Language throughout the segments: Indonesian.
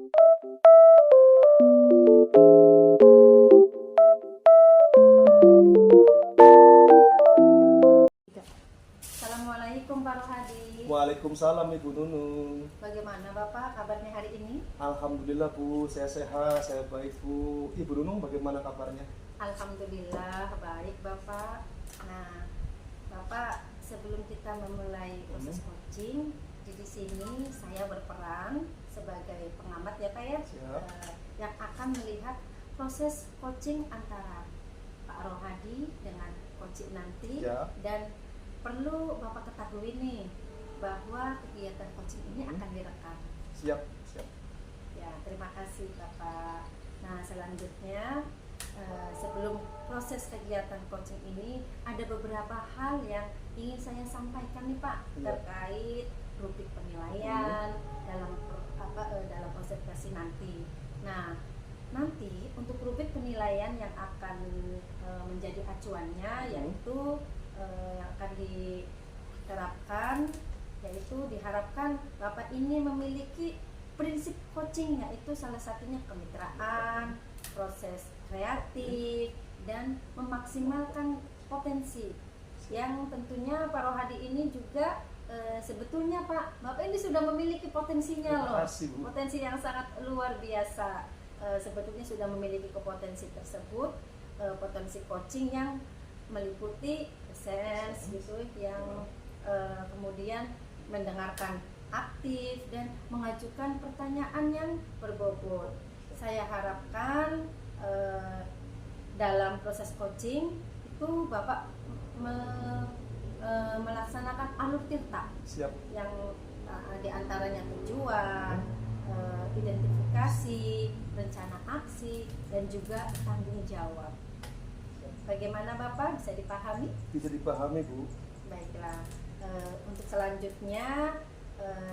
Assalamualaikum Pak Rohadi. Waalaikumsalam Ibu Nunung. Bagaimana Bapak kabarnya hari ini? Alhamdulillah Bu, saya sehat, saya baik Bu. Ibu Nunung bagaimana kabarnya? Alhamdulillah baik Bapak. Nah, Bapak sebelum kita memulai proses coaching, di sini saya berperan sebagai pengamat ya Pak ya, yang akan melihat proses coaching antara Pak Rohadi dengan coaching nanti dan perlu Bapak ketahui nih bahwa kegiatan coaching ini akan direkam. Siap. Ya, terima kasih Bapak. Nah, selanjutnya sebelum proses kegiatan coaching ini ada beberapa hal yang ingin saya sampaikan nih Pak terkait rubrik penilaian dalam konsentrasi nanti. Nah, nanti untuk rubrik penilaian yang akan menjadi acuannya yaitu yang akan diterapkan, yaitu diharapkan Bapak ini memiliki prinsip coaching, yaitu salah satunya kemitraan, proses kreatif, dan memaksimalkan potensi. Yang tentunya Pak Rohadi ini juga sebetulnya Pak, Bapak ini sudah memiliki potensinya loh, potensi yang sangat luar biasa. Sebetulnya sudah memiliki potensi tersebut, potensi coaching yang meliputi sense gitu, yang kemudian mendengarkan aktif dan mengajukan pertanyaan yang berbobot. Saya harapkan dalam proses coaching itu Bapak melaksanakan alur tirta. Siap. Yang diantaranya tujuan, identifikasi, rencana aksi, dan juga tanggung jawab. Bagaimana Bapak, bisa dipahami? Bisa dipahami Bu. Baiklah, untuk selanjutnya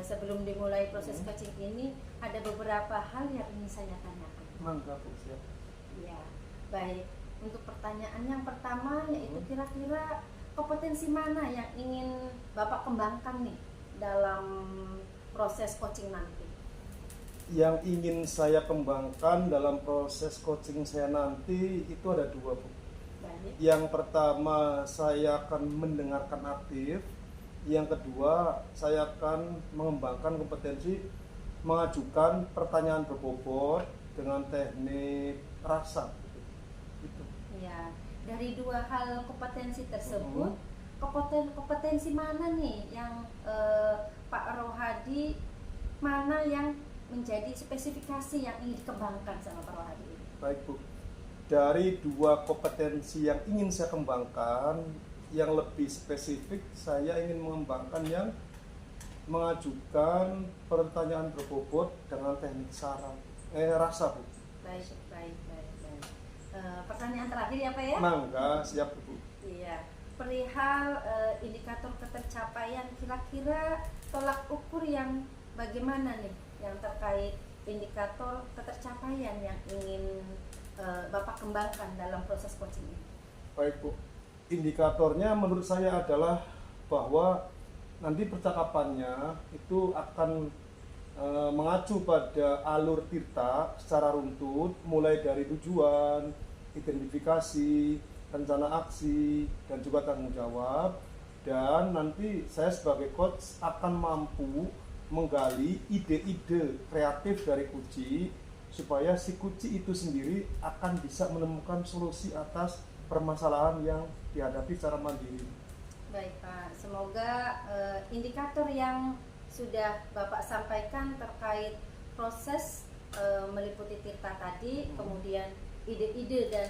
sebelum dimulai proses coaching ini ada beberapa hal yang ingin saya tanyakan. Mangga Bu, siap. Ya, baik. Untuk pertanyaan yang pertama yaitu kira-kira kompetensi mana yang ingin Bapak kembangkan nih dalam proses coaching nanti? Yang ingin saya kembangkan dalam proses coaching saya nanti itu ada dua Bu. Yang pertama, saya akan mendengarkan aktif. Yang kedua, saya akan mengembangkan kompetensi mengajukan pertanyaan berbobot dengan teknik rasa. Gitu. Ya, dari dua hal kompetensi tersebut, kompetensi mana nih yang Pak Rohadi, mana yang menjadi spesifikasi yang ingin dikembangkan sama Pak Rohadi? Baik Bu. Dari dua kompetensi yang ingin saya kembangkan, yang lebih spesifik saya ingin mengembangkan yang mengajukan pertanyaan berbobot dengan teknik rasa Bu. Baik. Pertanyaan terakhir ya Pak ya? Mangga, siap Bu. Iya, perihal indikator ketercapaian, kira-kira tolak ukur yang bagaimana nih yang terkait indikator ketercapaian yang ingin Bapak kembangkan dalam proses coaching ini? Baik Bu, indikatornya menurut saya adalah bahwa nanti percakapannya itu akan mengacu pada alur tirta secara runtut, mulai dari tujuan, identifikasi, rencana aksi, dan juga tanggung jawab. Dan nanti saya sebagai coach akan mampu menggali ide-ide kreatif dari kunci supaya si kunci itu sendiri akan bisa menemukan solusi atas permasalahan yang dihadapi secara mandiri. Baik Pak, semoga indikator yang sudah Bapak sampaikan terkait proses meliputi tirta tadi, kemudian ide-ide dan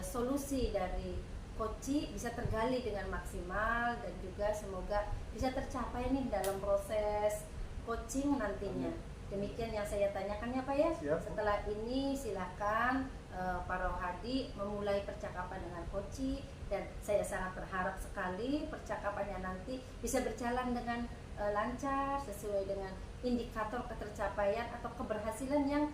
solusi dari coaching bisa tergali dengan maksimal dan juga semoga bisa tercapai nih dalam proses coaching nantinya. Demikian yang saya tanyakan ya Pak ya. Siap. Setelah ini silakan Pak Rohadi memulai percakapan dengan coaching, dan saya sangat berharap sekali percakapannya nanti bisa berjalan dengan lancar sesuai dengan indikator ketercapaian atau keberhasilan yang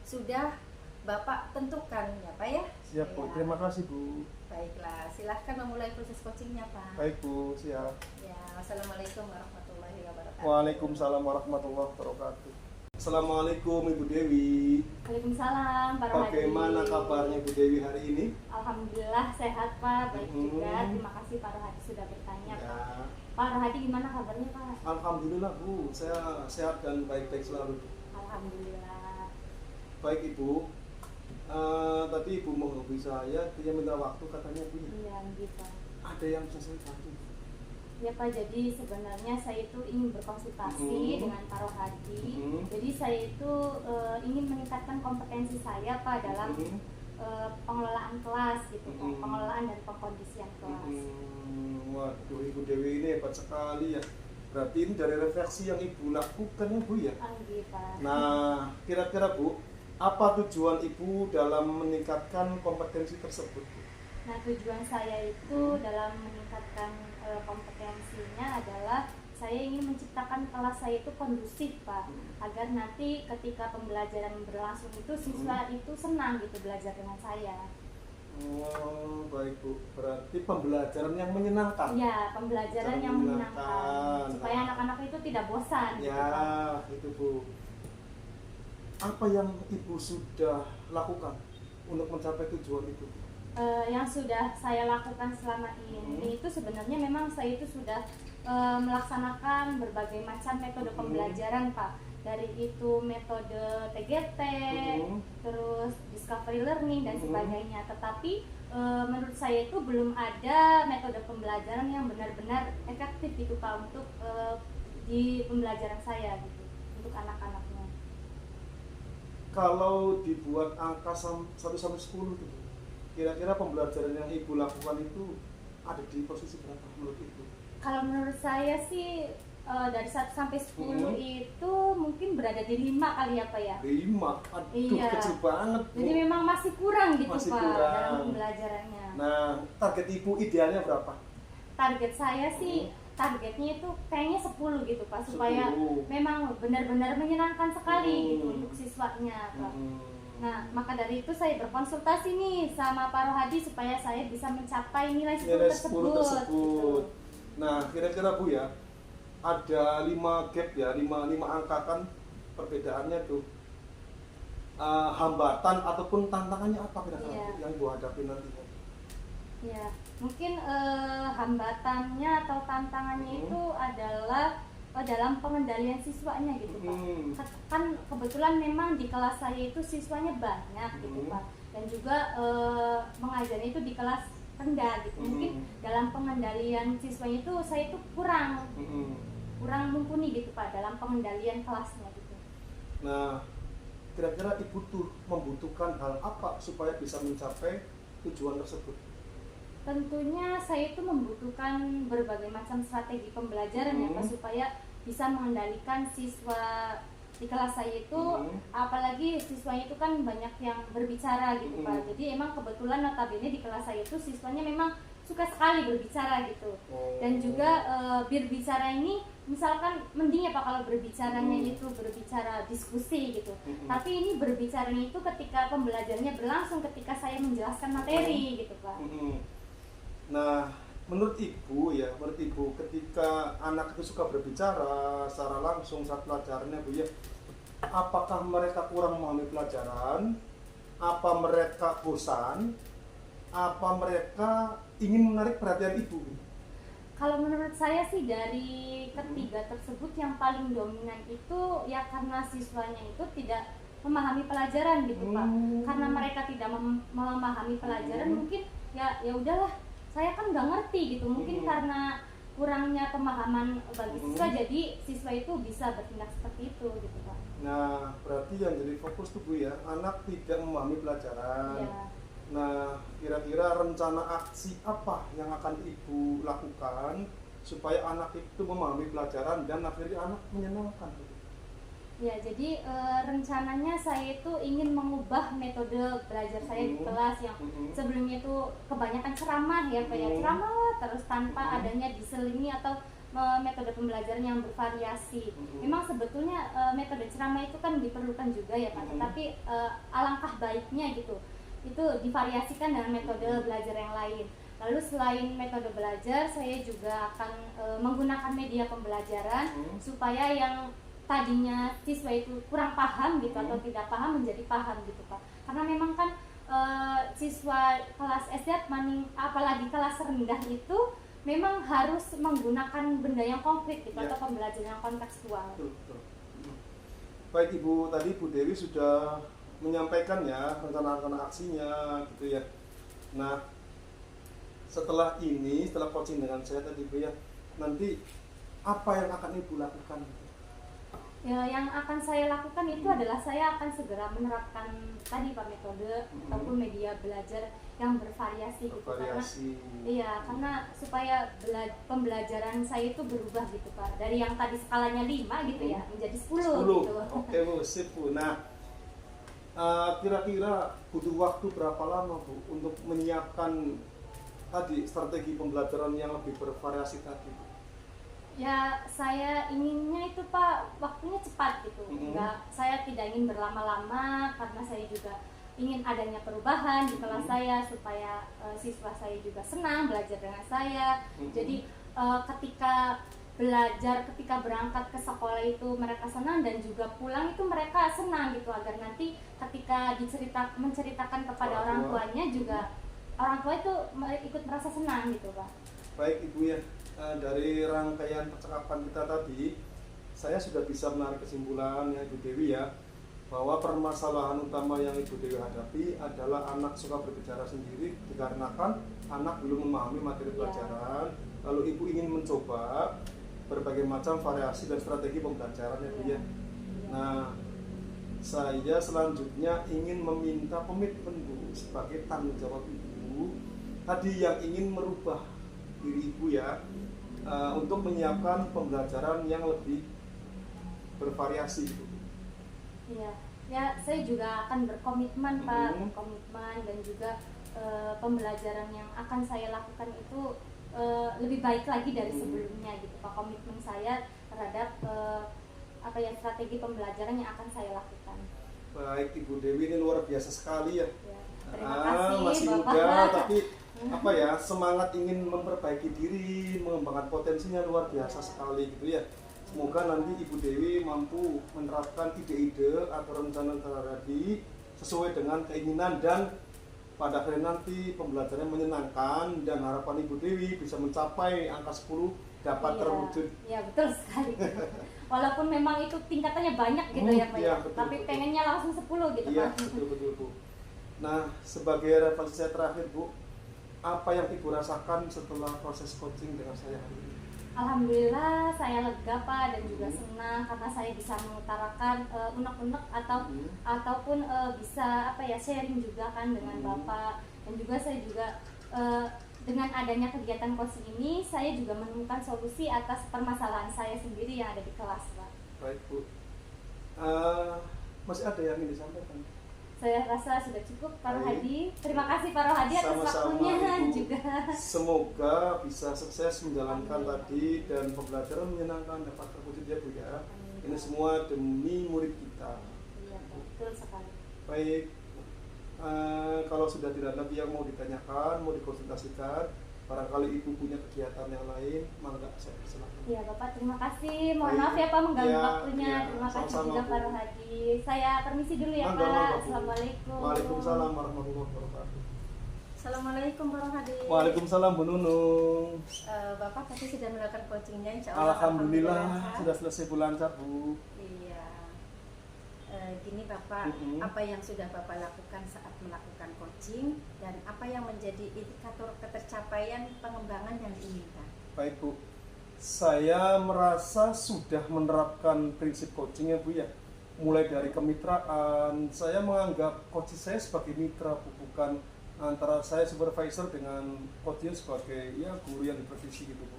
sudah Bapak tentukan ya Pak ya. Siap Bu, terima kasih Bu. Baiklah, silahkan memulai proses coachingnya Pak. Baik Bu, siap. Ya, wassalamualaikum warahmatullahi wabarakatuh. Waalaikumsalam warahmatullahi wabarakatuh. Assalamualaikum Ibu Dewi. Waalaikumsalam Pak Rohadi. Bagaimana kabarnya Ibu Dewi hari ini? Alhamdulillah sehat Pak, baik juga. Terima kasih Pak Rohadi sudah bertanya Ya. Pak. Pak Rohadi gimana kabarnya Pak? Alhamdulillah Bu, saya sehat dan baik-baik selalu. Alhamdulillah. Baik Ibu, tadi Ibu menghubungi saya, dia minta waktu katanya Bu. Iya gitu. Ada yang bisa saya bantu? Ya Pak, jadi sebenarnya saya itu ingin berkonsultasi dengan Pak Rohadi. Jadi saya itu ingin meningkatkan kompetensi saya Pak dalam pengelolaan kelas gitu Pak, pengelolaan dan pengkondisian kelas. Waduh, Ibu Dewi ini hebat sekali ya. Berarti ini dari refleksi yang Ibu lakukan ya Bu ya? Gitu Pak. Nah, kira-kira Bu, apa tujuan Ibu dalam meningkatkan kompetensi tersebut Bu? Nah, tujuan saya itu dalam meningkatkan kompetensinya adalah saya ingin menciptakan kelas saya itu kondusif Pak, agar nanti ketika pembelajaran berlangsung itu siswa itu senang gitu belajar dengan saya. Oh, baik Bu. Berarti pembelajaran yang menyenangkan. Ya, pembelajaran yang menyenangkan supaya anak-anak itu tidak bosan. Ya, gitu, Pak. itu Bu. Apa yang Ibu sudah lakukan untuk mencapai tujuan itu? Yang sudah saya lakukan selama ini itu sebenarnya memang saya itu sudah melaksanakan berbagai macam metode pembelajaran Pak, dari itu metode TGT, terus discovery learning dan sebagainya. Tetapi menurut saya itu belum ada metode pembelajaran yang benar-benar efektif gitu Pak untuk di pembelajaran saya gitu untuk anak-anaknya. Kalau dibuat angka 1 sampai 10 gitu, kira-kira pembelajaran yang Ibu lakukan itu ada di posisi berapa menurut Ibu? Kalau menurut saya sih dari 1 sampai 10 itu mungkin berada di 5 kali ya Pak ya. 5? Aduh, Iya. kecil banget Bu. Jadi memang masih kurang gitu Masih Pak kurang. dalam pembelajarannya. Nah, target Ibu idealnya berapa? Target saya sih targetnya itu kayaknya 10 gitu Pak, supaya 10. memang benar-benar menyenangkan sekali gitu untuk siswanya Pak. Nah, maka dari itu saya berkonsultasi nih sama Pak Rohadi supaya saya bisa mencapai nilai 10 tersebut. Gitu. Nah, kira-kira Bu ya, ada 5 gap ya, 5 angka kan perbedaannya tuh. Hambatan ataupun tantangannya apa kira-kira yang Ibu hadapi nanti? Ya, mungkin hambatannya atau tantangannya itu adalah dalam pengendalian siswanya gitu Pak. Kan kebetulan memang di kelas saya itu siswanya banyak gitu Pak, dan juga mengajarnya itu di kelas rendah gitu. Mungkin dalam pengendalian siswanya itu saya itu kurang mumpuni gitu Pak dalam pengendalian kelasnya gitu. Nah, kira-kira Ibu tuh membutuhkan hal apa supaya bisa mencapai tujuan tersebut? Tentunya saya itu membutuhkan berbagai macam strategi pembelajaran ya Pak, supaya bisa mengendalikan siswa di kelas saya itu, apalagi siswanya itu kan banyak yang berbicara gitu Pak. Jadi emang kebetulan notabene di kelas saya itu siswanya memang suka sekali berbicara gitu. Dan juga berbicara ini misalkan mending ya Pak kalau berbicaranya itu berbicara diskusi gitu. Tapi ini berbicaranya itu ketika pembelajarannya berlangsung, ketika saya menjelaskan materi gitu Pak. Nah, menurut Ibu ketika anak itu suka berbicara secara langsung saat pelajarannya Bu ya, apakah mereka kurang memahami pelajaran, apa mereka bosan, apa mereka ingin menarik perhatian Ibu? Kalau menurut saya sih dari ketiga tersebut yang paling dominan itu ya karena siswanya itu tidak memahami pelajaran gitu Pak. Karena mereka tidak memahami pelajaran, mungkin ya udahlah, saya kan nggak ngerti gitu. Mungkin karena kurangnya pemahaman bagi siswa, jadi siswa itu bisa bertindak seperti itu gitu Pak. Nah, berarti yang jadi fokus tuh Bu ya, anak tidak memahami pelajaran. Ya. Nah, kira-kira rencana aksi apa yang akan Ibu lakukan supaya anak itu memahami pelajaran dan akhirnya anak menyenangkan? Ya, jadi rencananya saya itu ingin mengubah metode belajar saya di kelas yang sebelumnya itu kebanyakan ceramah ya Pak ya, ceramah terus tanpa adanya diselingi atau metode pembelajaran yang bervariasi. Memang sebetulnya metode ceramah itu kan diperlukan juga ya Pak, tetapi alangkah baiknya gitu itu divariasikan dengan metode belajar yang lain. Lalu selain metode belajar, saya juga akan menggunakan media pembelajaran supaya yang tadinya siswa itu kurang paham gitu atau tidak paham menjadi paham gitu Pak. Karena memang kan siswa kelas SD apalagi kelas rendah itu memang harus menggunakan benda yang konkret gitu atau pembelajaran yang kontekstual. Betul. Baik Ibu, tadi Bu Dewi sudah menyampaikan ya rencana-rencana aksinya gitu ya. Nah, setelah coaching dengan saya tadi Bu ya, nanti apa yang akan Ibu lakukan? Ya, yang akan saya lakukan itu adalah saya akan segera menerapkan tadi Pak metode ataupun media belajar yang bervariasi gitu. Karena supaya pembelajaran saya itu berubah gitu Pak, dari yang tadi skalanya 5 gitu ya menjadi 10 gitu. Oke Bu, sip Bu. Nah, kira-kira butuh waktu berapa lama Bu untuk menyiapkan tadi strategi pembelajaran yang lebih bervariasi tadi Bu? Ya, saya inginnya itu Pak waktunya cepat gitu. Saya tidak ingin berlama-lama karena saya juga ingin adanya perubahan di kelas saya supaya siswa saya juga senang belajar dengan saya. Jadi ketika berangkat ke sekolah itu mereka senang dan juga pulang itu mereka senang gitu, agar nanti ketika menceritakan kepada orang tuanya juga orang tua itu ikut merasa senang gitu Pak. Baik Ibu ya, dari rangkaian percakapan kita tadi saya sudah bisa menarik kesimpulan ya Ibu Dewi ya, bahwa permasalahan utama yang Ibu Dewi hadapi adalah anak suka berbicara sendiri dikarenakan anak belum memahami materi pelajaran. Lalu Ibu ingin mencoba berbagai macam variasi dan strategi pembelajaran ya Bu ya. Nah, saya selanjutnya ingin meminta komitmen Bu sebagai tanggung jawab Ibu tadi yang ingin merubah diri Ibu ya, untuk menyiapkan pembelajaran yang lebih bervariasi gitu. Iya, ya saya juga akan berkomitmen Pak, berkomitmen dan juga pembelajaran yang akan saya lakukan itu lebih baik lagi dari sebelumnya gitu Pak. Komitmen saya terhadap strategi pembelajaran yang akan saya lakukan. Baik Ibu Dewi, ini luar biasa sekali ya. Terima kasih masih Bapak. muda tapi semangat ingin memperbaiki diri, mengembangkan potensinya luar biasa sekali gitu ya. Semoga nanti Ibu Dewi mampu menerapkan ide-ide atau rencana-rencana tadi sesuai dengan keinginan dan pada akhirnya nanti pembelajarannya menyenangkan dan harapan Ibu Dewi bisa mencapai angka 10 dapat terwujud. Iya, betul sekali. Walaupun memang itu tingkatannya banyak gitu ya Pak. Tapi pengennya langsung 10 gitu Pak. Iya, betul Bu. Nah, sebagai refleksi saya terakhir Bu, apa yang Ibu rasakan setelah proses coaching dengan saya hari ini? Alhamdulillah saya lega Pak dan juga senang karena saya bisa mengutarakan unek-unek ataupun bisa sharing juga kan dengan Bapak, dan juga saya juga dengan adanya kegiatan coaching ini saya juga menemukan solusi atas permasalahan saya sendiri yang ada di kelas Pak. Baik Bu, masih ada yang ingin disampaikan? Saya rasa sudah cukup Pak Rohadi. Terima kasih Pak Rohadi atas waktunya juga. Semoga bisa sukses menjalankan tadi dan pembelajaran menyenangkan dapat terwujud ya Bu ya. Ini semua demi murid kita. Iya betul sekali. Baik, kalau sudah tidak ada lagi yang mau ditanyakan, mau dikonsultasikan, barangkali Ibu punya kegiatan yang lain, mangga saya persilakan. Iya Bapak, terima kasih. Mohon maaf ya Pak mengganggu waktunya. Terima kasih juga Pak Rohadi. Saya permisi dulu ya Pak. Assalamualaikum. Waalaikumsalam warahmatullahi wabarakatuh. Assalamualaikum Pak Rohadi. Waalaikumsalam Bu Nunung. Bapak tadi sudah melakukan coachingnya, insya Allah. Alhamdulillah sudah selesai bulan Bu. Iya. Gini Bapak, apa yang sudah Bapak lakukan saat melakukan coaching dan apa yang menjadi indikator ketercapaian pengembangan yang diinginkan? Baik Bu, saya merasa sudah menerapkan prinsip coaching ya Bu ya. Mulai dari kemitraan, saya menganggap coach saya sebagai mitra Bu, bukan antara saya supervisor dengan coachnya sebagai guru yang diprofesi gitu Bu.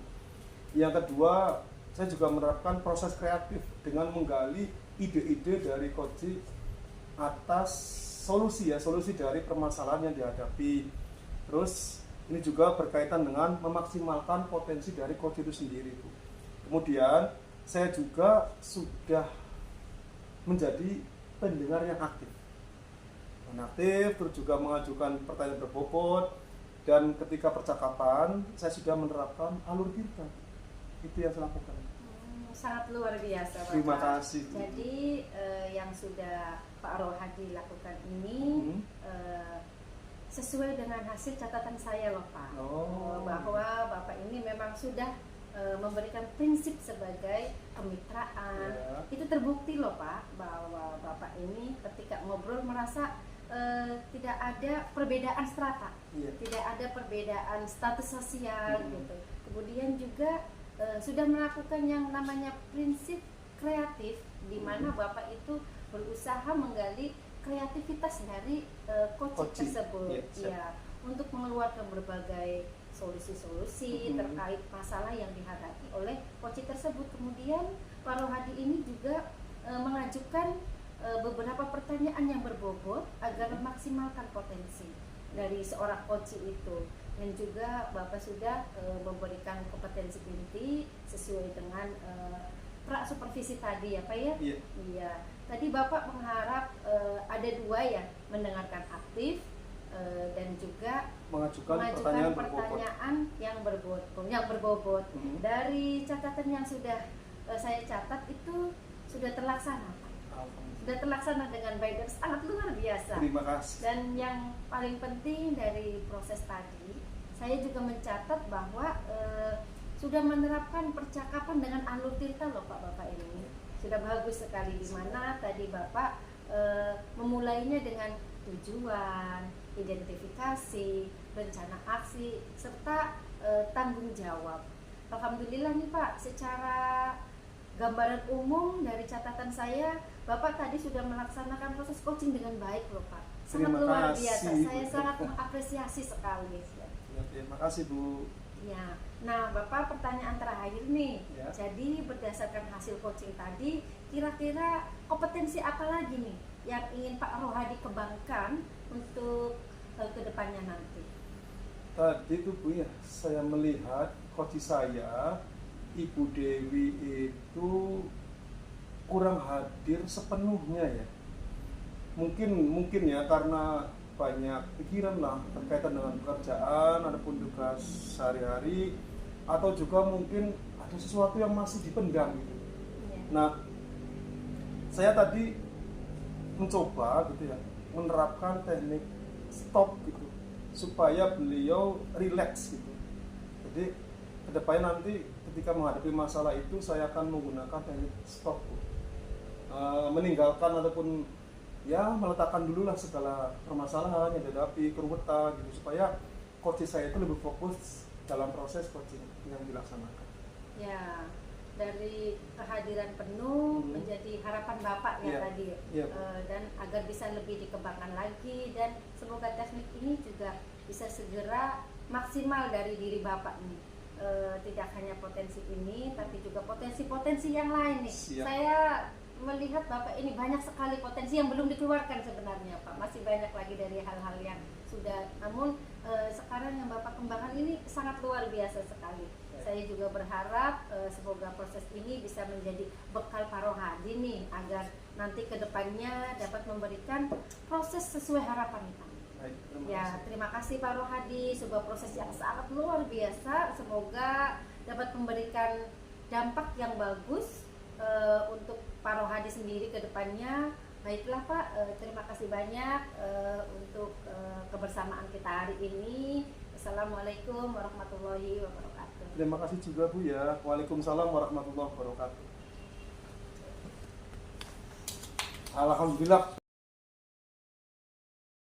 Yang kedua, saya juga menerapkan proses kreatif dengan menggali ide-ide dari coach atas solusi dari permasalahan yang dihadapi. Terus ini juga berkaitan dengan memaksimalkan potensi dari coach itu sendiri Bu. Kemudian saya juga sudah menjadi pendengar yang aktif, terus juga mengajukan pertanyaan berbobot, dan ketika percakapan saya sudah menerapkan alur tirta. Itu yang saya lakukan. sangat luar biasa, Bapak. Terima kasih. Jadi yang sudah Pak Rohadi lakukan ini sesuai dengan hasil catatan saya loh Pak. Bahwa Bapak ini memang sudah memberikan prinsip sebagai kemitraan. Itu terbukti loh Pak, bahwa Bapak ini ketika ngobrol merasa tidak ada perbedaan strata, tidak ada perbedaan status sosial gitu. Kemudian juga sudah melakukan yang namanya prinsip kreatif, di mana Bapak itu berusaha menggali kreativitas dari coaching tersebut, ya, untuk mengeluarkan berbagai solusi-solusi terkait masalah yang dihadapi oleh coaching tersebut. Kemudian Pak Rohadi ini juga mengajukan beberapa pertanyaan yang berbobot agar memaksimalkan potensi dari seorang coaching itu. Dan juga Bapak sudah memberikan kompetensi inti sesuai dengan pra supervisi tadi ya Pak ya. Iya. Tadi Bapak mengharap ada dua ya, mendengarkan aktif dan juga mengajukan pertanyaan yang berbobot. Dari catatan yang sudah saya catat itu sudah terlaksana Pak. Sudah terlaksana dengan baik dan sangat luar biasa. Terima kasih. Dan yang paling penting dari proses tadi, saya juga mencatat bahwa sudah menerapkan percakapan dengan alur tirta loh Pak Bapak ini. Sudah bagus sekali, di mana tadi Bapak memulainya dengan tujuan, identifikasi, rencana aksi, serta tanggung jawab. Alhamdulillah nih Pak, secara gambaran umum dari catatan saya, Bapak tadi sudah melaksanakan proses coaching dengan baik loh Pak. Sangat luar biasa, saya sangat mengapresiasi sekali. Terima kasih Bu. Ya, nah Bapak, pertanyaan terakhir nih. Jadi berdasarkan hasil coaching tadi, kira-kira kompetensi apa lagi nih yang ingin Pak Rohadi kembangkan untuk kedepannya nanti? Tadi itu Bu ya, saya melihat coach saya, Ibu Dewi itu kurang hadir sepenuhnya ya. Mungkin ya karena banyak pikiran lah berkaitan dengan pekerjaan ataupun tugas sehari-hari, atau juga mungkin ada sesuatu yang masih dipendam gitu. Nah, saya tadi mencoba gitu ya, menerapkan teknik stop gitu supaya beliau rileks gitu. Jadi kedepannya nanti ketika menghadapi masalah itu saya akan menggunakan teknik stop, meninggalkan ataupun ya meletakkan dulu lah segala permasalahan yang dihadapi, keruwetan gitu, supaya coaching saya itu lebih fokus dalam proses coaching yang dilaksanakan. Ya, dari kehadiran penuh menjadi harapan Bapak ya tadi, dan agar bisa lebih dikembangkan lagi, dan semoga teknik ini juga bisa segera maksimal dari diri Bapak nih. Tidak hanya potensi ini, tapi juga potensi-potensi yang lain nih. Saya melihat Bapak ini banyak sekali potensi yang belum dikeluarkan sebenarnya Pak. Masih banyak lagi dari hal-hal yang sudah, namun sekarang yang Bapak kembangkan ini sangat luar biasa sekali. Saya juga berharap semoga proses ini bisa menjadi bekal Pak Rohadi nih, agar nanti kedepannya dapat memberikan proses sesuai harapan kita. Ya, terima kasih Pak Rohadi, sebuah proses yang sangat luar biasa. Semoga dapat memberikan dampak yang bagus untuk Pak Rohadi sendiri ke depannya. Baiklah Pak, terima kasih banyak untuk kebersamaan kita hari ini. Assalamualaikum warahmatullahi wabarakatuh. Terima kasih juga Bu ya. Waalaikumsalam warahmatullahi wabarakatuh. Alhamdulillah.